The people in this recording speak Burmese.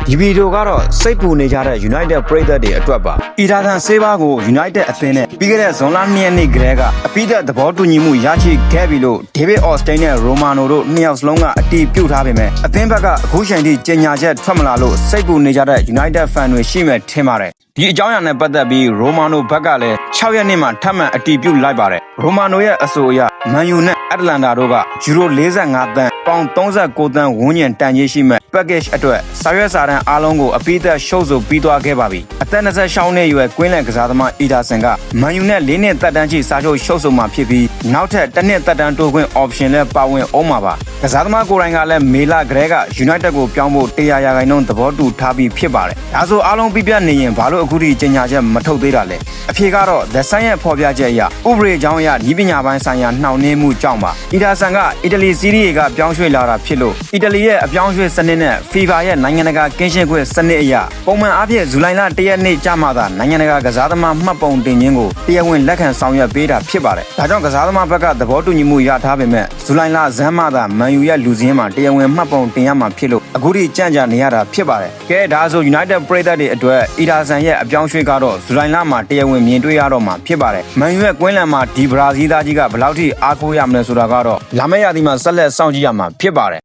ဒီဗီဒီယိုကတော့စိတ်ပူနေကြတဲ့ United ပရိသတ်တွေအတွက်ပါ။အီတာဂန်ဆေးဘားကို United အသင်းနဲ့ပြီးခဲ့တဲ့ဇွန်လ2ရက်နေ့ကတည်းကအပိသက်သဘောတူညီမှုရရှိခဲ့ပြီလို့ David Ornstein နဲ့ Romano တို့နှစ်ယောက်စလုံးကအတည်ပြုထားပေမဲ့အသင်းဘက်ကအခုချိန်ထိကြေညာချက်ထွက်မလာလို့စိတ်ပူနေကြတဲ့ United fan တွေရှိမဲ့ထင်ပါတယ်။ဒီအကြောင်းအရာနဲ့ပတ်သက်ပြီး Romano ဘက်ကလည်း6ရက်နေ့မှာထပ်မံအတည်ပြုလိုက်ပါတယ်။ Romano ရဲ့အဆိုအရ Man U နဲ့ Atlanta တို့ကယူရို45သန်းပေါင်39သန်းဝန်းကျင်တန်ကြေးရှိမဲ့ package အတွက်စာရွက်စာတမ်းအားလုံးကိုအပိသက်ရှုပ်ဆိုပြီးသွားခဲ့ပါပြီ။အသက်26နှစ်အရွယ်ကွင်းလယ်ကစားသမားအီဒါဆန်က Man U နဲ့4နှစ်သက်တမ်းချိစာချုပ်ရှုပ်ဆိုမှာဖြစ်ပြီးနောက်ထပ်1နှစ်သက်တမ်းတိုးခွင့် option လည်းပါဝင်အောင်မှာပါ။ကစားသမားကိုယ်တိုင်ကလည်းမေလကတည်းက United ကိုပြောင်းဖို့100%သဘောတူထားပြီးဖြစ်ပါတယ်။ဒါဆိုအားလုံးပြပြနေရင်ဘာလို့အခုထိကြေညာချက်မထုတ်သေးတာလဲ။အဖြေကတော့ The Sun ရဲ့ဖော်ပြချက်အရဥပဒေကြောင်းအရဤပညာပိုင်းဆိုင်ရာနှောင့်နှေးမှုကြောင့်ပါ။အီဒါဆန်ကအီတလီစီးရီးကပြောင်းရွှေ့လာတာဖြစ်လို့အီတလီရဲ့အပြောင်းရွှေ့စနစ်နဲ့ FIFA ရဲ့နိုင်ငံတကာကင်းရှင်းခွင့်စနစ်အရပုံမှန်အားဖြင့်ဇူလိုင်လ1ရက်နေ့ကျမှသာနိုင်ငံတကာကစားသမားမှတ်ပုံတင်ခြင်းကိုတရားဝင်လက်ခံဆောင်ရွက်ပေးတာဖြစ်ပါတယ်။ဒါကြောင့်ကစားသမားဘက်ကသဘောတူညီမှုရထားပေမဲ့ဇူလိုင်လဇန်းမှသာမန်ယူရဲ့လူစင်းမှာတရားဝင်မှတ်ပုံတင်ရမှာဖြစ်လို့အခုထိကြန့်ကြာနေရတာဖြစ်ပါတယ်။ကဲဒါဆို United ပရိသတ်တွေအတွက်အီဒါဆန်ရဲ့အပြောင်းရွှေ့ကတော့ဇူလိုင်လမှာတရားဝင်မြင်တွေ့ရတော့မှာဖြစ်ပါတယ်။မန်ယူရဲ့ကွင်းလန်မှာဒီဘရာဇီးသားကြီးကဘယ်လောက်ထိအားကိုးရမလဲဆိုတာကတော့လာမယ့်ရာသီမှာဆက်လက်စောင့်ကြည့်ရမှာဖြစ်ပါတယ်